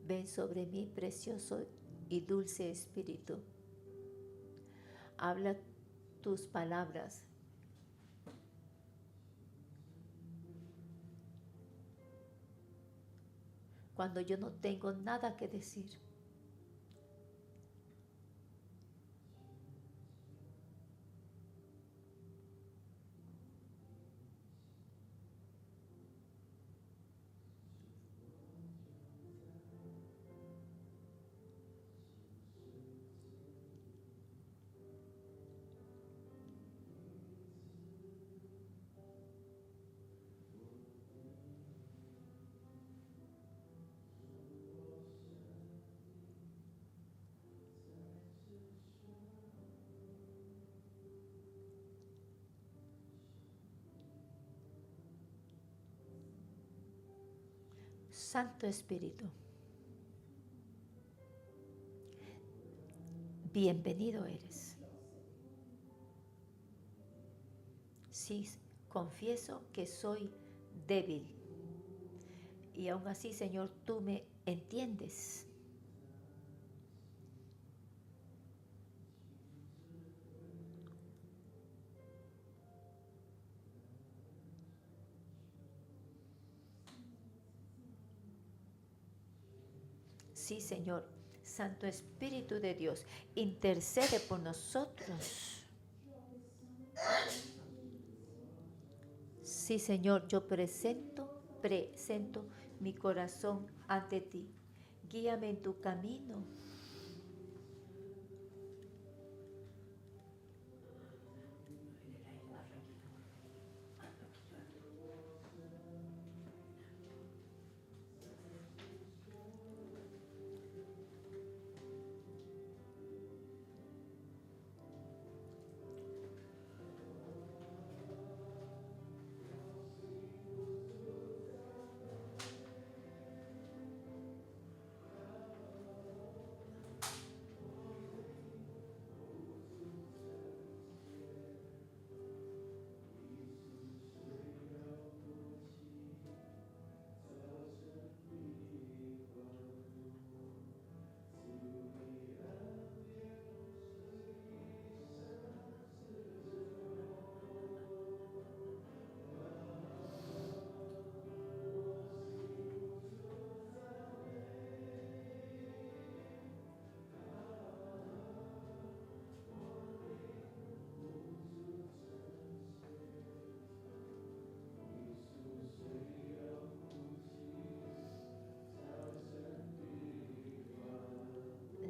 Speaker 1: Ven sobre mí, precioso y dulce Espíritu. Habla tus palabras. Cuando yo no tengo nada que decir. Santo Espíritu, bienvenido eres. Sí, confieso que soy débil. Y aún así, Señor, tú me entiendes. Sí, Señor, Santo Espíritu de Dios, intercede por nosotros. Sí, Señor, yo presento mi corazón ante ti. Guíame en tu camino.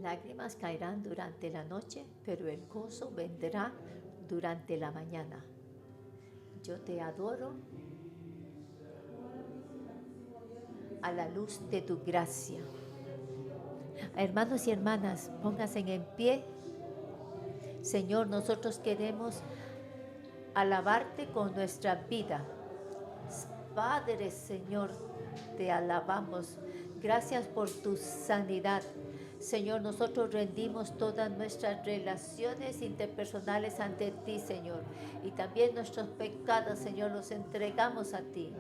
Speaker 1: Lágrimas caerán durante la noche, pero el gozo vendrá durante la mañana. Yo te adoro a la luz de tu gracia. Hermanos y hermanas, pónganse en pie. Señor, nosotros queremos alabarte con nuestra vida. Padre, Señor, te alabamos. Gracias por tu sanidad. Señor, nosotros rendimos todas nuestras relaciones interpersonales ante ti, Señor. Y también nuestros pecados, Señor, los entregamos a ti.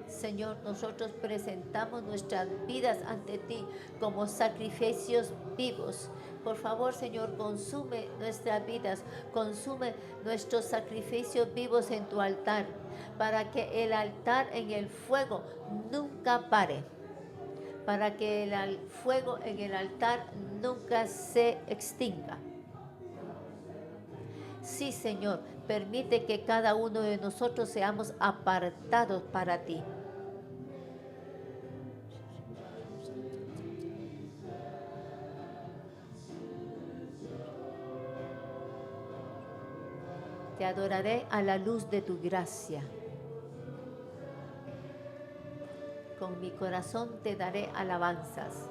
Speaker 1: Señor, nosotros presentamos nuestras vidas ante ti como sacrificios vivos. Por favor, Señor, consume nuestras vidas, consume nuestros sacrificios vivos en tu altar, para que el altar en el fuego nunca pare, para que el fuego en el altar nunca se extinga. Sí, Señor, permite que cada uno de nosotros seamos apartados para ti. Te adoraré a la luz de tu gracia. Con mi corazón te daré alabanzas.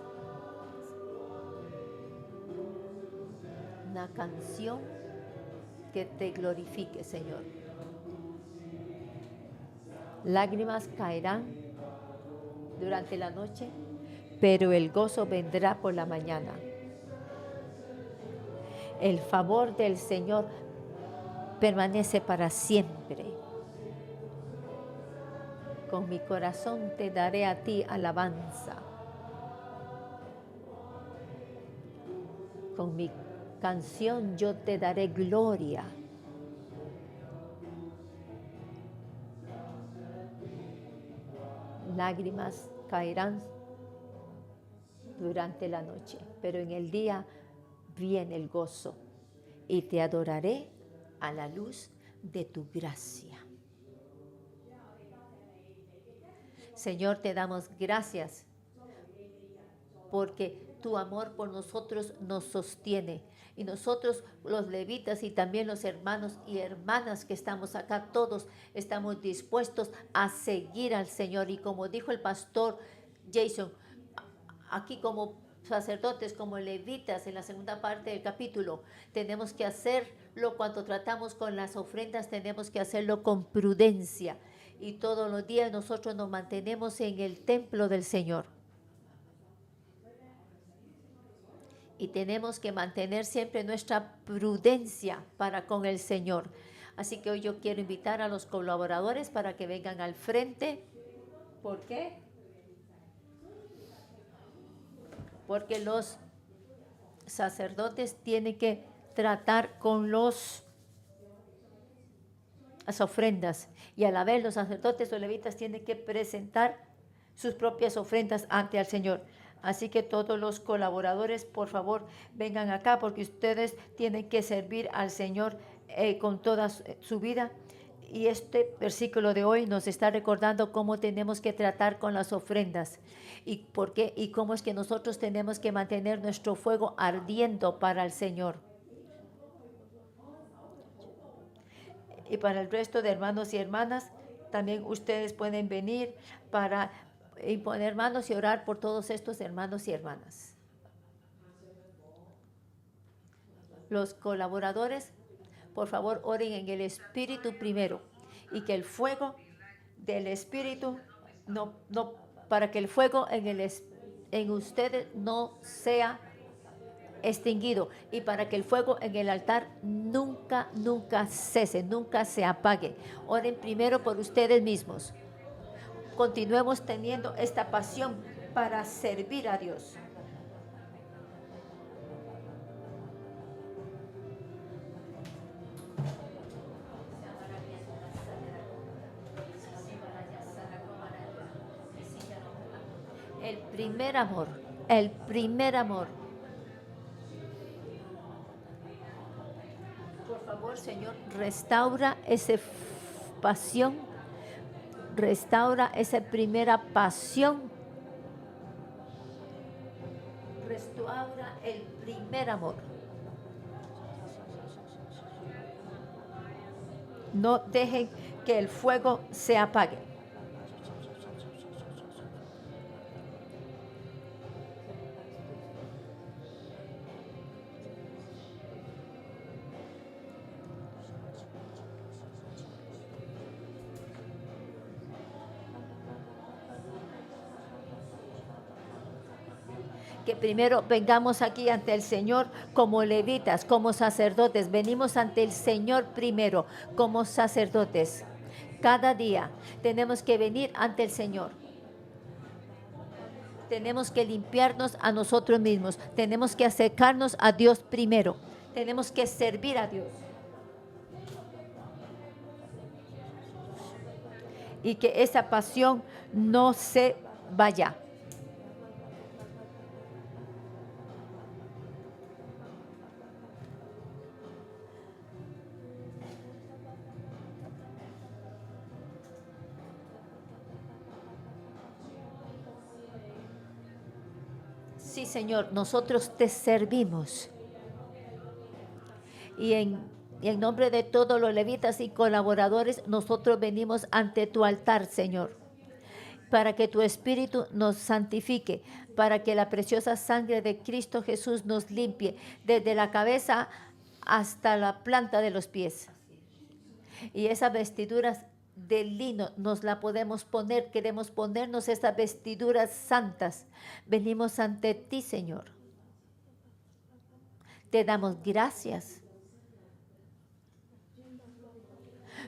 Speaker 1: Una canción que te glorifique, Señor. Lágrimas caerán durante la noche, pero el gozo vendrá por la mañana. El favor del Señor permanece para siempre. Con mi corazón te daré a ti alabanza. Con mi canción yo te daré gloria. Lágrimas caerán durante la noche, pero en el día viene el gozo, y te adoraré a la luz de tu gracia. Señor, te damos gracias porque tu amor por nosotros nos sostiene. Y nosotros, los levitas y también los hermanos y hermanas que estamos acá, todos estamos dispuestos a seguir al Señor. Y como dijo el pastor Jason, aquí como sacerdotes, como levitas, en la segunda parte del capítulo, tenemos que hacerlo cuando tratamos con las ofrendas, tenemos que hacerlo con prudencia. Y todos los días nosotros nos mantenemos en el templo del Señor. Y tenemos que mantener siempre nuestra prudencia para con el Señor. Así que hoy yo quiero invitar a los colaboradores para que vengan al frente. ¿Por qué? Porque los sacerdotes tienen que tratar con las ofrendas. Y a la vez los sacerdotes o levitas tienen que presentar sus propias ofrendas ante el Señor. Así que todos los colaboradores, por favor, vengan acá porque ustedes tienen que servir al Señor con toda su vida. Y este versículo de hoy nos está recordando cómo tenemos que tratar con las ofrendas y por qué y cómo es que nosotros tenemos que mantener nuestro fuego ardiendo para el Señor. Y para el resto de hermanos y hermanas, también ustedes pueden venir para imponer manos y orar por todos estos hermanos y hermanas. Los colaboradores, por favor, oren en el Espíritu primero y que el fuego del Espíritu para que el fuego en ustedes no sea extinguido y para que el fuego en el altar nunca cese, nunca se apague. Oren primero por ustedes mismos. Continuemos teniendo esta pasión para servir a Dios. El primer amor, el primer amor. Por favor, Señor, restaura esa pasión, restaura esa primera pasión es tu aura, el primer amor. No dejen que el fuego se apague. Que primero vengamos aquí ante el Señor como levitas, como sacerdotes. Venimos ante el Señor primero como sacerdotes. Cada día tenemos que venir ante el Señor. Tenemos que limpiarnos a nosotros mismos. Tenemos que acercarnos a Dios primero. Tenemos que servir a Dios. Y que esa pasión no se vaya. Sí, Señor, nosotros te servimos. Y en nombre de todos los levitas y colaboradores, nosotros venimos ante tu altar, Señor, para que tu Espíritu nos santifique, para que la preciosa sangre de Cristo Jesús nos limpie desde la cabeza hasta la planta de los pies. Y esas vestiduras de lino nos la podemos poner, queremos ponernos estas vestiduras santas. Venimos ante ti, Señor. Te damos gracias.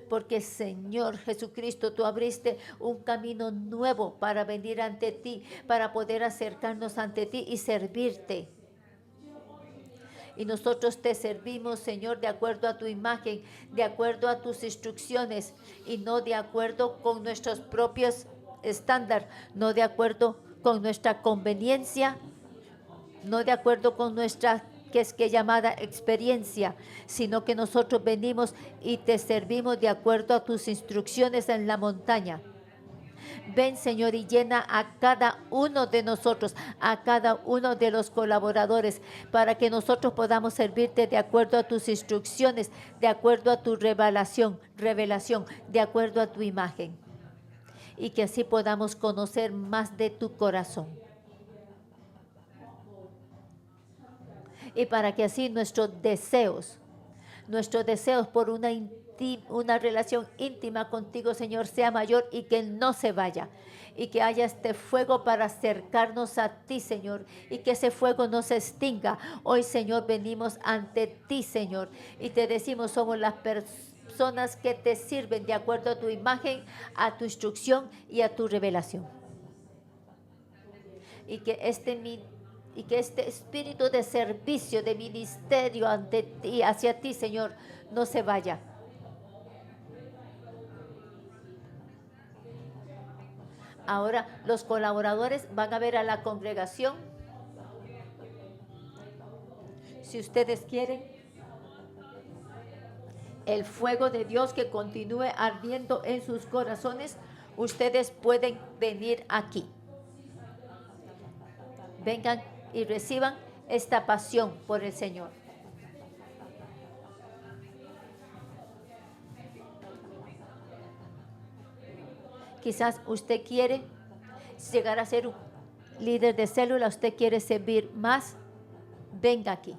Speaker 1: Porque, Señor Jesucristo, tú abriste un camino nuevo para venir ante ti, para poder acercarnos ante ti y servirte. Y nosotros te servimos, Señor, de acuerdo a tu imagen, de acuerdo a tus instrucciones y no de acuerdo con nuestros propios estándares, no de acuerdo con nuestra conveniencia, no de acuerdo con nuestra llamada experiencia, sino que nosotros venimos y te servimos de acuerdo a tus instrucciones en la montaña. Ven, Señor, y llena a cada uno de nosotros, a cada uno de los colaboradores, para que nosotros podamos servirte de acuerdo a tus instrucciones, de acuerdo a tu revelación, de acuerdo a tu imagen. Y que así podamos conocer más de tu corazón. Y para que así nuestros deseos por una relación íntima contigo, Señor, sea mayor y que no se vaya. Y que haya este fuego para acercarnos a ti, Señor, y que ese fuego no se extinga. Hoy, Señor, venimos ante ti, Señor, y te decimos, somos las personas que te sirven de acuerdo a tu imagen, a tu instrucción y a tu revelación. Y que este espíritu de servicio, de ministerio ante ti, hacia ti, Señor, no se vaya. Ahora los colaboradores van a ver a la congregación. Si ustedes quieren, el fuego de Dios que continúe ardiendo en sus corazones, ustedes pueden venir aquí. Vengan y reciban esta pasión por el Señor. Quizás usted quiere llegar a ser un líder de célula, usted quiere servir más, venga aquí.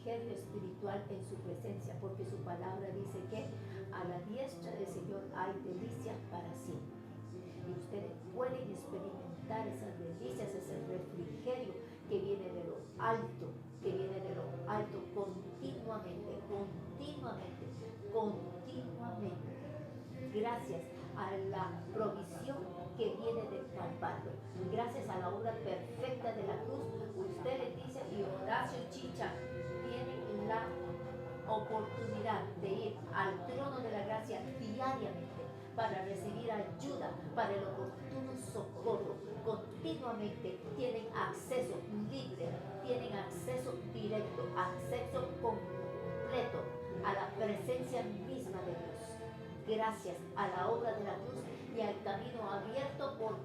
Speaker 1: Espiritual en su presencia, porque su palabra dice que a la diestra del Señor hay delicias para siempre. Y ustedes pueden experimentar esas delicias, ese refrigerio que viene de lo alto, continuamente. Gracias a la provisión que viene del Calvario, gracias a la obra perfecta de la cruz, ustedes dicen Horacio Chicha tienen la oportunidad de ir al trono de la gracia diariamente para recibir ayuda, para el oportuno socorro. Continuamente tienen acceso libre, tienen acceso directo, acceso completo a la presencia misma de Dios. Gracias a la obra de la cruz y al camino abierto por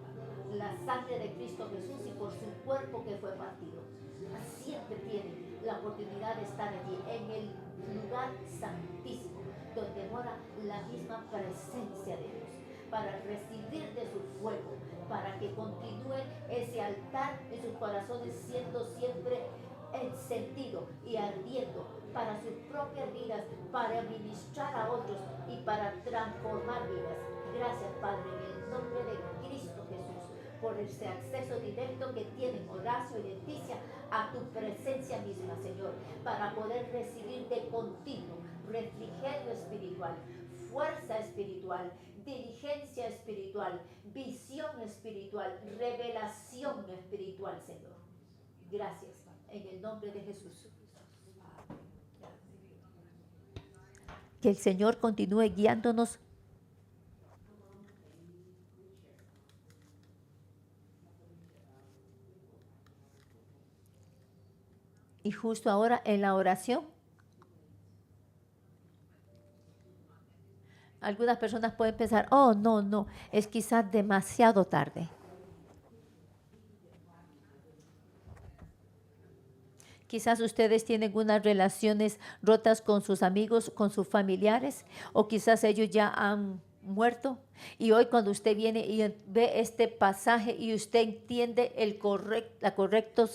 Speaker 1: la sangre de Cristo Jesús y por su cuerpo que fue partido. Siempre tienen la oportunidad de estar allí en el lugar santísimo, donde mora la misma presencia de Dios, para recibir de su fuego, para que continúe ese altar en sus corazones siendo siempre encendido y ardiendo para sus propias vidas, para ministrar a otros y para transformar vidas. Gracias, Padre, en el nombre de Cristo Jesús, por ese acceso directo que tienen Horacio y Leticia a tu presencia misma, Señor, para poder recibir de continuo refrigerio espiritual, fuerza espiritual, diligencia espiritual, visión espiritual, revelación espiritual, Señor. Gracias, en el nombre de Jesús. Que el Señor continúe guiándonos. Y justo ahora en la oración, algunas personas pueden pensar, oh, no, es quizás demasiado tarde. Quizás ustedes tienen unas relaciones rotas con sus amigos, con sus familiares, o quizás ellos ya han muerto. Y hoy cuando usted viene y ve este pasaje y usted entiende la correcto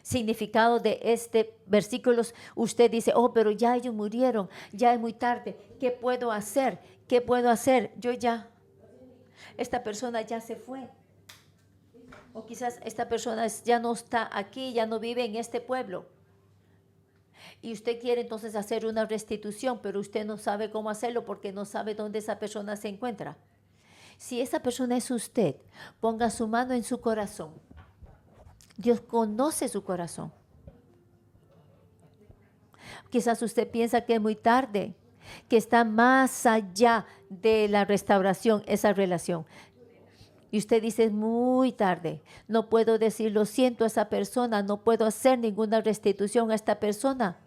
Speaker 1: significado de este versículo, usted dice, oh, pero ya ellos murieron, ya es muy tarde. ¿Qué puedo hacer? ¿Qué puedo hacer? Esta persona ya se fue. O quizás esta persona ya no está aquí, ya no vive en este pueblo. Y usted quiere entonces hacer una restitución, pero usted no sabe cómo hacerlo porque no sabe dónde esa persona se encuentra. Si esa persona es usted, ponga su mano en su corazón. Dios conoce su corazón. Quizás usted piensa que es muy tarde, que está más allá de la restauración esa relación. Y usted dice, es muy tarde, no puedo decir lo siento a esa persona, no puedo hacer ninguna restitución a esta persona.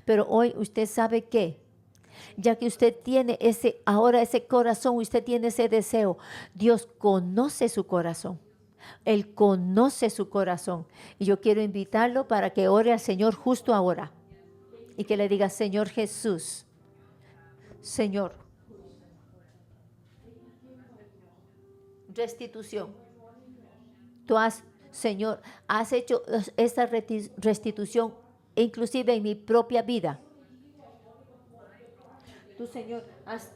Speaker 1: Pero hoy usted sabe que, ya que usted tiene ahora ese corazón, usted tiene ese deseo, Dios conoce su corazón. Él conoce su corazón. Y yo quiero invitarlo para que ore al Señor justo ahora. Y que le diga, Señor Jesús, Señor, restitución. Señor, has hecho esta restitución inclusive en mi propia vida. Tú, Señor, has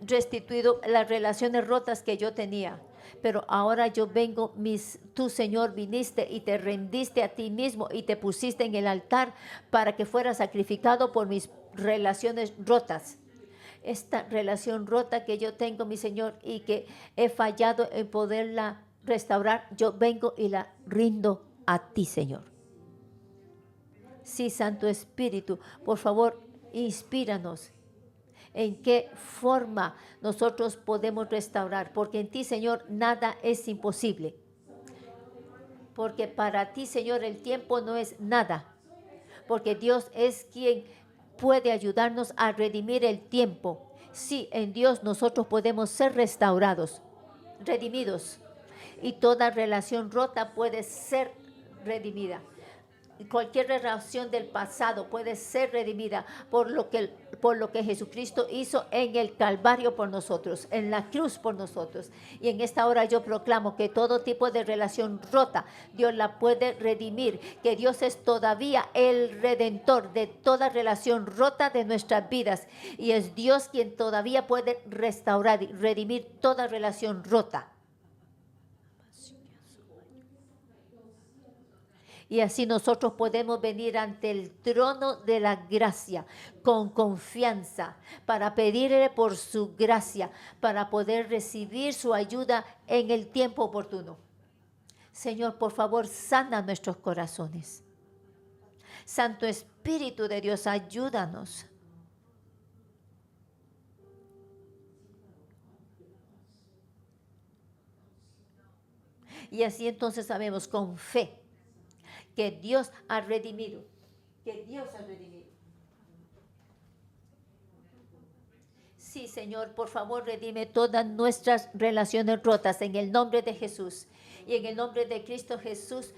Speaker 1: restituido las relaciones rotas que yo tenía. Pero ahora yo vengo, tú, Señor, viniste y te rendiste a ti mismo y te pusiste en el altar para que fuera sacrificado por mis relaciones rotas. Esta relación rota que yo tengo, mi Señor, y que he fallado en poderla restaurar, yo vengo y la rindo a ti, Señor. Sí, Santo Espíritu, por favor, inspíranos. ¿En qué forma nosotros podemos restaurar? Porque en ti, Señor, nada es imposible. Porque para ti, Señor, el tiempo no es nada. Porque Dios es quien puede ayudarnos a redimir el tiempo. Sí, en Dios nosotros podemos ser restaurados, redimidos. Y toda relación rota puede ser redimida. Cualquier relación del pasado puede ser redimida por lo que Jesucristo hizo en el Calvario por nosotros, en la cruz por nosotros. Y en esta hora yo proclamo que todo tipo de relación rota, Dios la puede redimir, que Dios es todavía el redentor de toda relación rota de nuestras vidas. Y es Dios quien todavía puede restaurar y redimir toda relación rota. Y así nosotros podemos venir ante el trono de la gracia con confianza para pedirle por su gracia, para poder recibir su ayuda en el tiempo oportuno. Señor, por favor, sana nuestros corazones. Santo Espíritu de Dios, ayúdanos. Y así entonces sabemos con fe que Dios ha redimido. Que Dios ha redimido. Sí, Señor, por favor, redime todas nuestras relaciones rotas en el nombre de Jesús. Y en el nombre de Cristo Jesús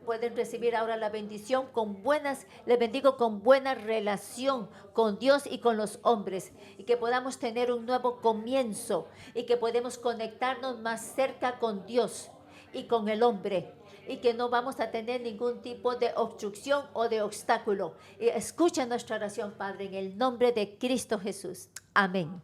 Speaker 1: pueden recibir ahora la bendición con buenas, les bendigo con buena relación con Dios y con los hombres. Y que podamos tener un nuevo comienzo y que podemos conectarnos más cerca con Dios y con el hombre. Y que no vamos a tener ningún tipo de obstrucción o de obstáculo. Y escucha nuestra oración, Padre, en el nombre de Cristo Jesús. Amén.